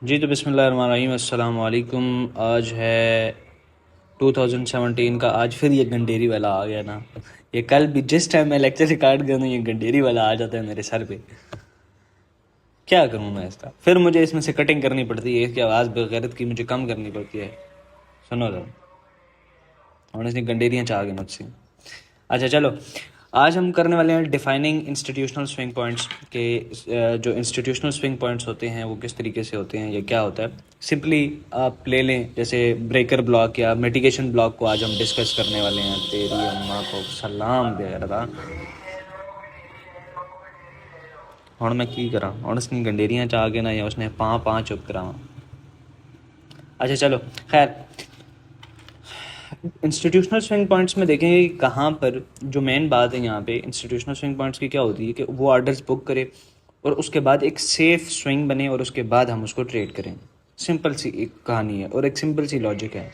जी तो बिस्मिल्लाहिर्रहमानिर्रहीम, अस्सलाम वालेकुम। आज है 2017 का। आज फिर ये गंडेरी वाला आ गया ना। ये कल भी जिस टाइम मैं लेक्चर रिकॉर्ड कर दूँ ये गंडेरी वाला आ जाता है मेरे सर पे। क्या करूँ मैं इसका? फिर मुझे इसमें से कटिंग करनी पड़ती है, इसकी आवाज़ बेगैरत की मुझे कम करनी पड़ती है। सुनो तो और इसने गंडेरियाँ चाह गए मुझसे। अच्छा चलो, आज हम करने वाले हैं डिफाइनिंग इंस्टीट्यूशनल स्विंग पॉइंट्स के। जो इंस्टीट्यूशनल स्विंग पॉइंट्ट होते हैं वो किस तरीके से होते हैं, ये क्या होता है। सिंपली आप ले लें जैसे ब्रेकर ब्लॉक या मिटिगेशन ब्लॉक को आज हम डिस्कस करने वाले हैं। तेरी अम्मा को सलाम दे रहा हूँ मैं की करा और उसकी गंडेरियाँ चाह के ना या उसने पाँ चुप करा। अच्छा चलो खैर, इंस्टीट्यूशनल स्विंग पॉइंट्स में देखेंगे कि कहाँ पर जो मेन बात है यहाँ पे इंस्टीट्यूशनल स्विंग पॉइंट्स की क्या होती है कि वो ऑर्डर्स बुक करे और उसके बाद एक सेफ स्विंग बने और उसके बाद हम उसको ट्रेड करें। सिंपल सी एक कहानी है और एक सिंपल सी लॉजिक है,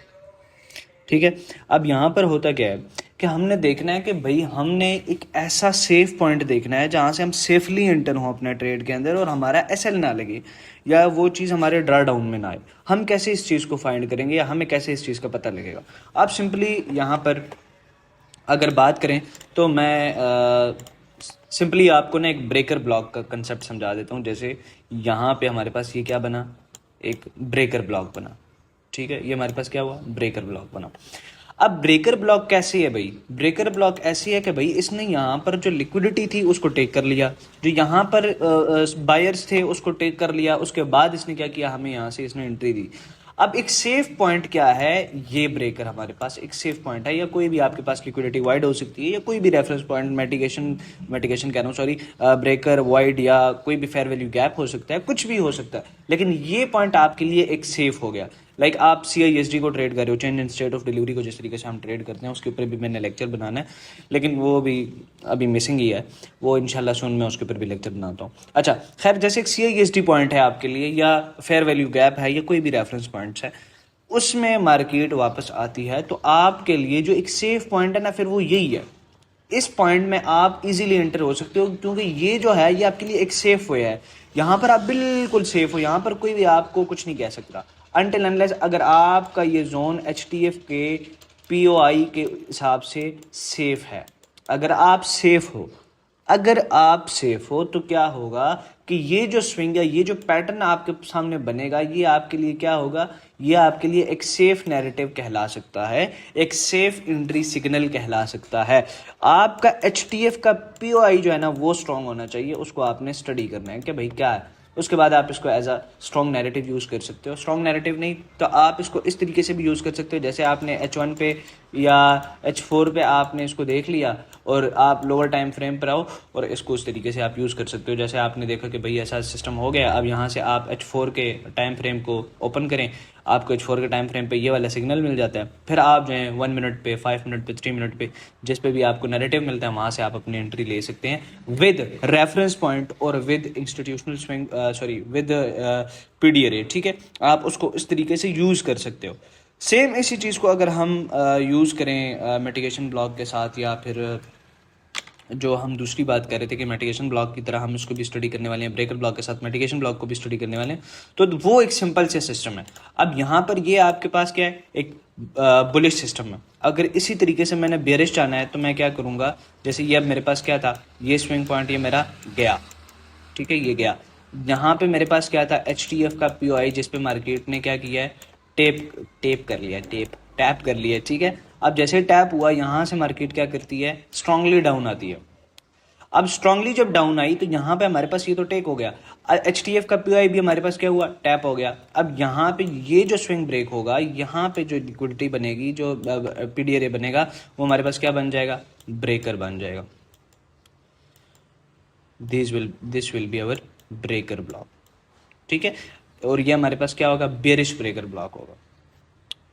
ठीक है। अब यहाँ पर होता क्या है कि हमने देखना है कि भाई हमने एक ऐसा सेफ पॉइंट देखना है जहाँ से हम सेफली एंटर हों अपने ट्रेड के अंदर और हमारा एसएल ना लगे या वो चीज़ हमारे ड्रा डाउन में ना आए। हम कैसे इस चीज़ को फाइंड करेंगे या हमें कैसे इस चीज़ का पता लगेगा। आप सिंपली यहाँ पर अगर बात करें तो मैं सिंपली आपको ना एक ब्रेकर ब्लॉक का कंसेप्ट समझा देता हूँ। जैसे यहाँ पे हमारे पास ये क्या बना, एक ब्रेकर ब्लॉक बना, ठीक है। ये हमारे पास क्या हुआ, ब्रेकर ब्लॉक बना। अब ब्रेकर ब्लॉक कैसी है भाई, ब्रेकर ब्लॉक ऐसी है कि भाई इसने यहाँ पर जो लिक्विडिटी थी उसको टेक कर लिया, जो यहाँ पर बायर्स थे उसको टेक कर लिया, उसके बाद इसने क्या किया, हमें यहाँ से इसने एंट्री दी। अब एक सेफ पॉइंट क्या है, ये ब्रेकर हमारे पास एक सेफ पॉइंट है, या कोई भी आपके पास लिक्विडिटी वाइड हो सकती है या कोई भी रेफरेंस पॉइंट मेटिगेशन कह रहा हूँ सॉरी, ब्रेकर वाइड या कोई भी फेयर वैल्यू गैप हो सकता है, कुछ भी हो सकता है, लेकिन ये पॉइंट आपके लिए एक सेफ हो गया। लाइक आप CISD को ट्रेड कर रहे हो, change in state of delivery को जिस तरीके से हम ट्रेड करते हैं उसके ऊपर भी मैंने लेक्चर बनाना है, लेकिन वो भी अभी मिसिंग ही है, वो इंशाल्लाह सुन मैं उसके ऊपर भी लेक्चर बनाता हूँ। अच्छा खैर, जैसे एक CISD पॉइंट है आपके लिए या फेयर वैल्यू गैप है या कोई भी रेफरेंस पॉइंट्स है, उसमें मार्केट वापस आती है तो आपके लिए जो एक सेफ पॉइंट है ना फिर वो यही है। इस पॉइंट में आप इजीली एंटर हो सकते हो क्योंकि ये जो है ये आपके लिए एक सेफ वे है। यहाँ पर आप बिल्कुल सेफ हो, यहाँ पर कोई भी आपको कुछ नहीं कह सकता अनटिल अनलेस अगर आपका ये जोन HTF के POI के हिसाब से सेफ है। अगर आप सेफ हो, अगर आप सेफ हो तो क्या होगा कि ये जो स्विंग है, ये जो पैटर्न आपके सामने बनेगा, ये आपके लिए क्या होगा, ये आपके लिए एक सेफ नैरेटिव कहला सकता है, एक सेफ एंट्री सिग्नल कहला सकता है। आपका HTF का POI जो है ना वो स्ट्रांग होना चाहिए, उसको आपने स्टडी करना है कि भाई क्या है, उसके बाद आप इसको as a strong narrative use कर सकते हो। स्ट्रॉन्ग नैरेटिव नहीं तो आप इसको इस तरीके से भी यूज़ कर सकते हो, जैसे आपने H1 पे या H4 पे आपने इसको देख लिया और आप लोअर टाइम फ्रेम पर आओ और इसको उस तरीके से आप यूज़ कर सकते हो। जैसे आपने देखा कि भाई ऐसा सिस्टम हो गया, अब यहाँ से आप H4 के टाइम फ्रेम को ओपन करें, आपको H4 के टाइम फ्रेम पे ये वाला सिग्नल मिल जाता है, फिर आप जो है 1 मिनट पे, 5 मिनट पे, 3 मिनट पे, जिस पे भी आपको नैरेटिव मिलता है वहाँ से आप अपनी एंट्री ले सकते हैं विद रेफरेंस पॉइंट और with institutional swing sorry with PDA rate, ठीक है। आप उसको इस तरीके से यूज़ कर सकते हो। सेम इसी चीज़ को अगर हम यूज़ करें मिटिगेशन ब्लॉक के साथ, या फिर जो हम दूसरी बात कर रहे थे कि मिटिगेशन ब्लॉक की तरह हम इसको भी स्टडी करने वाले हैं, ब्रेकर ब्लॉक के साथ मिटिगेशन ब्लॉक को भी स्टडी करने वाले हैं, तो वो एक सिंपल से सिस्टम है। अब यहाँ पर ये आपके पास क्या है, एक बुलिश सिस्टम है। अगर इसी तरीके से मैंने बेरिश जाना है तो मैं क्या करूँगा, जैसे ये अब मेरे पास क्या था, ये स्विंग पॉइंट ये मेरा गया, ठीक है, ये गया। यहाँ पे मेरे पास क्या था, HTF का POI जिस पे मार्केट ने क्या किया है, टैप कर लिया, ठीक है। अब जैसे टैप हुआ यहाँ से मार्केट क्या करती है, स्ट्रांगली डाउन आती है। अब स्ट्रांगली जब डाउन आई तो यहाँ पे हमारे पास ये तो टेक हो गया, HTF का POI भी हमारे पास क्या हुआ, टैप हो गया। अब यहाँ पे ये जो स्विंग ब्रेक होगा, यहाँ पे जो लिक्विडिटी बनेगी, जो PDA रे बनेगा, वो हमारे पास क्या बन जाएगा, ब्रेकर बन जाएगा। This will be our breaker block, ठीक है। और ये हमारे पास क्या होगा, बेरिश ब्रेकर ब्लॉक होगा,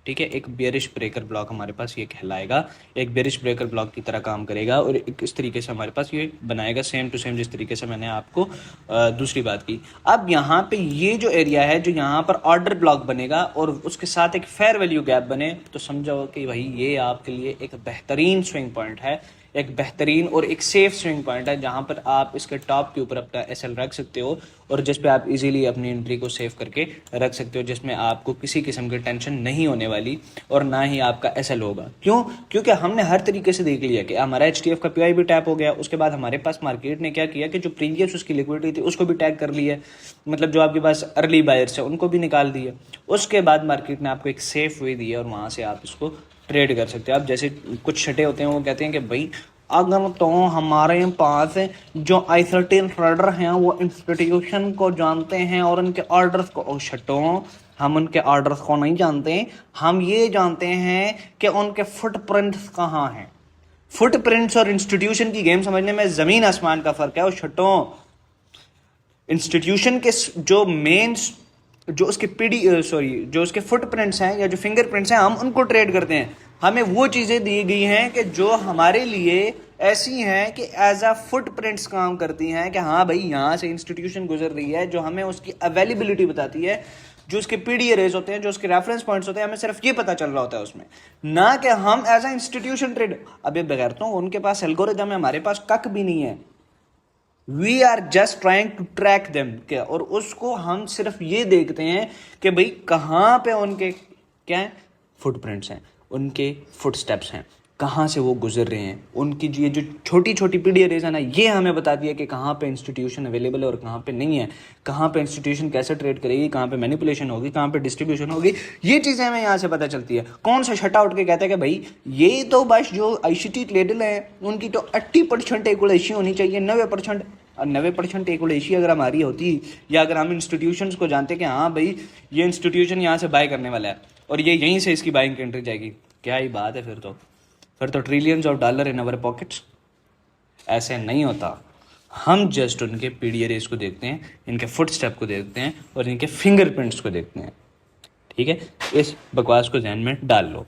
ठीक है। एक बेरिश ब्रेकर ब्लॉक हमारे पास ये कहलाएगा, एक बेरिश ब्रेकर ब्लॉक की तरह काम करेगा और एक इस तरीके से हमारे पास ये बनाएगा, सेम टू सेम जिस तरीके से मैंने आपको दूसरी बात की। अब यहाँ पे ये जो एरिया है, जो यहाँ पर ऑर्डर ब्लॉक बनेगा और उसके साथ एक फेयर वैल्यू गैप बने, तो समझो कि भाई ये आपके लिए एक बेहतरीन स्विंग पॉइंट है, एक बेहतरीन और एक सेफ स्विंग पॉइंट है जहां पर आप इसके टॉप के ऊपर अपना एसएल रख सकते हो और जिस पे आप इजीली अपनी एंट्री को सेव करके रख सकते हो, जिसमें आपको किसी किस्म की टेंशन नहीं होने वाली और ना ही आपका एसएल होगा। क्यों? क्योंकि हमने हर तरीके से देख लिया कि हमारा एचटीएफ का पीआई भी टैप हो गया, उसके बाद हमारे पास मार्केट ने क्या किया कि जो प्रीवियस उसकी लिक्विडिटी थी उसको भी टैग कर लिया, मतलब जो आपके पास अर्ली बायर्स है उनको भी निकाल दिया। उसके बाद मार्केट ने आपको एक सेफ वे दी और वहाँ से आप इसको ट्रेड कर सकते हो। आप जैसे कुछ छठे होते हैं वो कहते हैं कि भाई अगर तो हमारे पास जो आई13 ट्रेडर हैं वो इंस्टीट्यूशन को जानते हैं और उनके ऑर्डर्स को, छठों हम उनके ऑर्डर्स को नहीं जानते, हम ये जानते हैं कि उनके फुटप्रिंट्स कहाँ हैं। फुटप्रिंट्स और इंस्टीट्यूशन की गेम समझने में ज़मीन आसमान का फ़र्क है। और छठों इंस्टीट्यूशन के जो मेन जो उसके जो उसके फुटप्रिंट्स हैं या जो फिंगरप्रिंट्स हैं हम उनको ट्रेड करते हैं। हमें वो चीज़ें दी गई हैं कि जो हमारे लिए ऐसी हैं कि एज अ फुटप्रिंट्स काम करती हैं कि हाँ भाई यहाँ से इंस्टीट्यूशन गुजर रही है, जो हमें उसकी अवेलेबिलिटी बताती है, जो उसके पीडी रेज होते हैं, जो उसके रेफरेंस पॉइंट्स होते हैं, हमें सिर्फ ये पता चल रहा होता है उसमें, ना कि हम एज अ इंस्टीट्यूशन ट्रेड। अब ये बगैर तो उनके पास एल्गोरिदम है, हमारे पास कक भी नहीं है। We are just trying to track them क्या, और उसको हम सिर्फ ये देखते हैं कि भाई कहाँ पे उनके क्या है फुटप्रिंट्स हैं, उनके फुटस्टेप्स हैं, कहाँ से वो गुजर रहे हैं, उनकी जो छोटी छोटी पीडी रेज है ना, ये हमें बताती है कि कहाँ पे इंस्टीट्यूशन अवेलेबल है और कहाँ पे नहीं है, कहाँ पे इंस्टीट्यूशन कैसे ट्रेड करेगी, कहाँ पे मैनिपुलेशन होगी, कहाँ पे डिस्ट्रीब्यूशन होगी। ये चीज़ें हमें यहाँ से पता चलती है। कौन सा शट आउट के कहता है कि भाई ये तो बस जो आईसीटी ट्रेडर है उनकी तो 80% इक्वलेशन होनी चाहिए, 90%। और 90% इक्वलेशन अगर हमारी होती या अगर हम इंस्टीट्यूशंस को जानते कि हाँ भाई ये इंस्टीट्यूशन यहाँ से बाय करने वाला है और ये यहीं से इसकी बाइंग एंट्री जाएगी, क्या ही बात है। फिर तो trillions of dollar in our pockets. ऐसे नहीं होता। हम जस्ट उनके पीडी रेस को देखते हैं, इनके फुट स्टेप को देखते हैं और इनके फिंगरप्रिंट्स को देखते हैं। ठीक है, इस बकवास को ध्यान में डाल लो।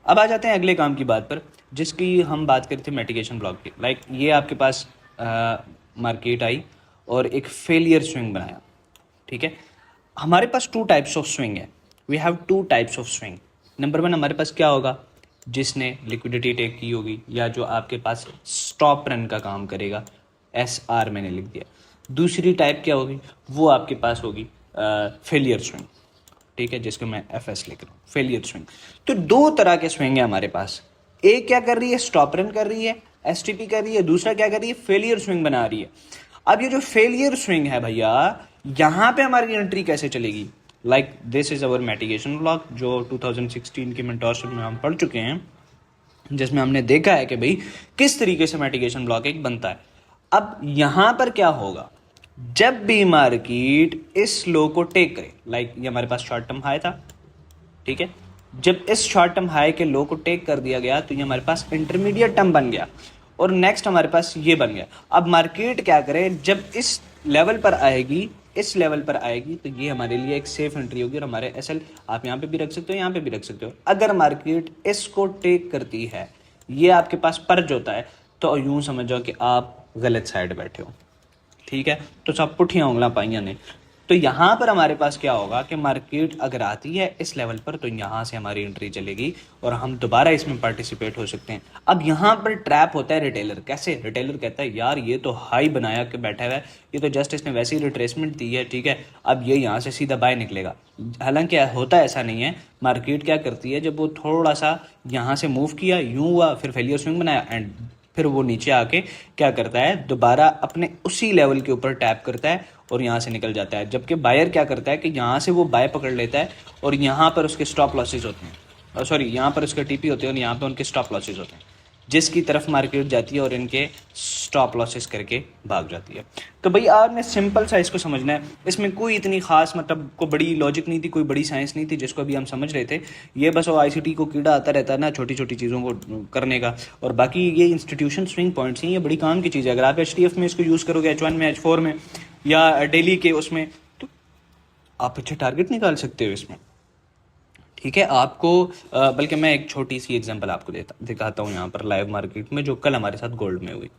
अब आ जाते हैं अगले काम की बात पर, जिसकी हम बात करी थी मिटिगेशन ब्लॉक की। लाइक ये आपके पास मार्केट आई और एक फेलियर स्विंग बनाया। ठीक है, हमारे पास 2 टाइप्स ऑफ स्विंग है। We have 2 types of swing. Number 1 हमारे पास क्या होगा, जिसने लिक्विडिटी टेक की होगी या जो आपके पास स्टॉप रन का काम करेगा, SR मैंने लिख दिया। दूसरी टाइप क्या होगी, वो आपके पास होगी फेलियर स्विंग। ठीक है, जिसको मैं FS लिख रहा हूँ, फेलियर स्विंग। तो 2 तरह के स्विंग है हमारे पास। एक क्या कर रही है, स्टॉप रन कर रही है, STP कर रही है। दूसरा क्या कर रही है, फेलियर स्विंग बना रही है। अब ये जो फेलियर स्विंग है भैया, यहाँ पे हमारी एंट्री कैसे चलेगी। Like this is our mitigation block, जो 2016 की मेंटोरशिप में हम पढ़ चुके हैं, जिसमें हमने देखा है कि भाई किस तरीके से मिटिगेशन ब्लॉक एक बनता है। अब यहाँ पर क्या होगा, जब भी मार्केट इस लो को टेक करे, लाइक ये हमारे पास शॉर्ट टर्म हाई था। ठीक है, जब इस शॉर्ट टर्म हाई के लो को टेक कर दिया गया तो ये हमारे पास इंटरमीडिएट टर्म बन गया और नेक्स्ट हमारे पास ये बन गया। अब मार्केट क्या करे, जब इस लेवल पर आएगी, इस लेवल पर आएगी, तो ये हमारे लिए एक सेफ एंट्री होगी और हमारे एसएल आप यहाँ पे भी रख सकते हो, यहाँ पे भी रख सकते हो। अगर मार्केट इसको टेक करती है, ये आपके पास पर्ज होता है, तो यूं समझ जाओ कि आप गलत साइड बैठे हो। ठीक है, तो सब पुठियाँ उंगला पाइयाँ ने। तो यहाँ पर हमारे पास क्या होगा कि मार्केट अगर आती है इस लेवल पर, तो यहाँ से हमारी एंट्री चलेगी और हम दोबारा इसमें पार्टिसिपेट हो सकते हैं। अब यहाँ पर ट्रैप होता है रिटेलर। कैसे? रिटेलर कहता है यार ये तो हाई बनाया के बैठा हुआ है, ये तो जस्ट इसने वैसे ही रिट्रेसमेंट दी है। ठीक है, अब ये यहाँ से सीधा बाय निकलेगा। हालांकि होता ऐसा नहीं है। मार्केट क्या करती है, जब वो थोड़ा सा यहाँ से मूव किया, यूँ हुआ, फिर फेलियर स्विंग बनाया एंड फिर वो नीचे आके क्या करता है, दोबारा अपने उसी लेवल के ऊपर टैप करता है और यहाँ से निकल जाता है। जबकि बायर क्या करता है कि यहाँ से वो बाय पकड़ लेता है और यहाँ पर उसके स्टॉप लॉसेज होते हैं, सॉरी यहाँ पर उसके टीपी होते हैं और यहाँ पर उनके स्टॉप लॉसेज होते हैं, जिसकी तरफ मार्केट जाती है और इनके स्टॉप लॉसेस करके भाग जाती है। तो भाई आपने सिंपल सा इसको समझना है। इसमें कोई इतनी खास मतलब कोई बड़ी लॉजिक नहीं थी, कोई बड़ी साइंस नहीं थी जिसको अभी हम समझ रहे थे। ये बस वो आईसीटी को कीड़ा आता रहता है ना छोटी छोटी चीज़ों को करने का। और बाकी ये इंस्टीट्यूशन स्विंग पॉइंट्स हैं, ये बड़ी काम की चीज़ है। अगर आप HTF में इसको यूज़ करोगे, H1 में, H4 में या डेली के उसमें, तो आप अच्छे टारगेट निकाल सकते हो इसमें। ठीक है, आपको बल्कि मैं एक छोटी सी एग्जांपल आपको दिखाता हूँ यहाँ पर लाइव मार्केट में, जो कल हमारे साथ गोल्ड में हुई।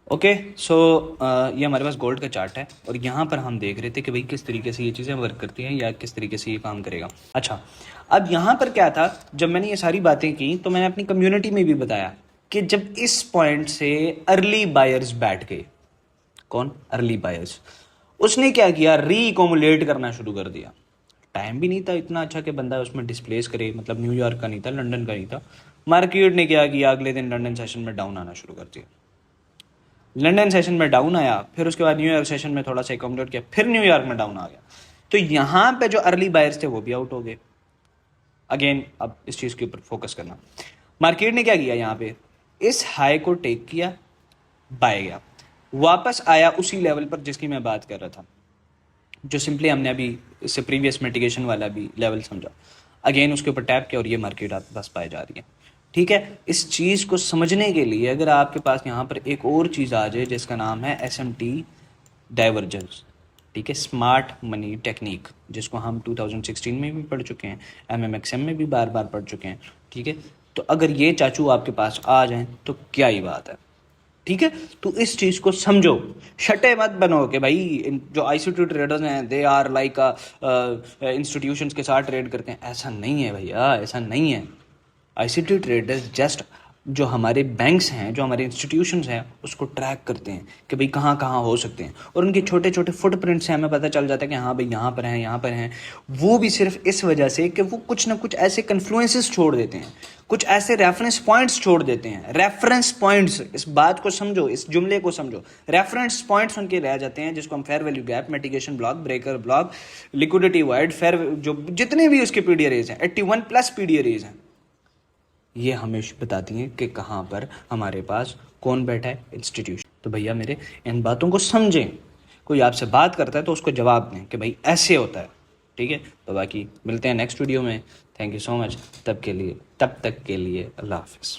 ओके, सो ये हमारे पास गोल्ड का चार्ट है और यहाँ पर हम देख रहे थे कि भाई किस तरीके से ये चीज़ें वर्क करती हैं या किस तरीके से ये काम करेगा। अच्छा, अब यहाँ पर क्या था, जब मैंने ये सारी बातें की तो मैंने अपनी कम्युनिटी में भी बताया कि जब इस पॉइंट से अर्ली बायर्स बैठ गए, कौन? अर्ली बायर्स, उसने क्या किया? रीकोमुलेट करना शुरू कर दिया। टाइम भी नहीं था इतना अच्छा कि बंदा उसमें डिस्प्लेस करे, मतलब न्यूयॉर्क का नहीं था, लंदन का नहीं था। मार्केट ने क्या किया? अगले दिन लंदन सेशन में डाउन आना शुरू कर दिया। लंदन सेशन में डाउन आया, फिर उसके बाद न्यूयॉर्क सेशन में थोड़ा सा एकोमोडेट किया, फिर न्यूयॉर्क में डाउन आ गया। तो यहाँ पे जो अर्ली बायर्स थे वो भी आउट हो गए। अगेन अब इस चीज़ के ऊपर फोकस करना, मार्केट ने क्या किया? यहाँ पे इस हाई को टेक किया, बाय गया, वापस आया उसी लेवल पर जिसकी मैं बात कर रहा था, जो सिंपली हमने अभी इससे प्रीवियस मिटिगेशन वाला भी लेवल समझा। अगेन उसके ऊपर टैप किया और ये मार्केट आपके पास पाई जा रही है। ठीक है, इस चीज़ को समझने के लिए अगर आपके पास यहाँ पर एक और चीज़ आ जाए जिसका नाम है SMT डाइवर्जेंस, ठीक है, स्मार्ट मनी टेक्निक, जिसको हम 2016 में भी पढ़ चुके हैं, MMXM में भी बार बार पढ़ चुके हैं। ठीक है, तो अगर ये चाचू आपके पास आ जाएं तो क्या ही बात है। ठीक है, तो इस चीज़ को समझो, शटे मत बनो कि भाई जो ICT ट्रेडर्स हैं दे आर लाइक इंस्टीट्यूशंस के साथ ट्रेड करते हैं। ऐसा नहीं है भैया, ऐसा नहीं है। ICT ट्रेडर्स जस्ट जो हमारे बैंक्स हैं, जो हमारे इंस्टीट्यूशंस हैं, उसको ट्रैक करते हैं कि भाई कहाँ कहाँ हो सकते हैं, और उनके छोटे छोटे फुटप्रिंट्स हैं, हमें पता चल जाता है कि हाँ भाई यहाँ पर हैं, यहाँ पर हैं। वो भी सिर्फ इस वजह से कि वो कुछ ना कुछ ऐसे कन्फ्लुएंसेस छोड़ देते हैं, कुछ ऐसे रेफरेंस पॉइंट्स छोड़ देते हैं। रेफरेंस पॉइंट्स, इस बात को समझो, इस जुमले को समझो। रेफरेंस पॉइंट्स उनके रह जाते हैं, जिसको हम fair value gap, mitigation block, breaker block, liquidity wide, fair, जो जितने भी उसके PDRAs हैं, 81+ PDRAs हैं, ये हमें बताती हैं कि कहाँ पर हमारे पास कौन बैठा है, इंस्टीट्यूशन। तो भैया मेरे, इन बातों को समझें। कोई आपसे बात करता है तो उसको जवाब दें कि भाई ऐसे होता है। ठीक है, तो बाकी मिलते हैं नेक्स्ट वीडियो में। Thank you so much. तब तक के लिए अल्लाह हाफिज़।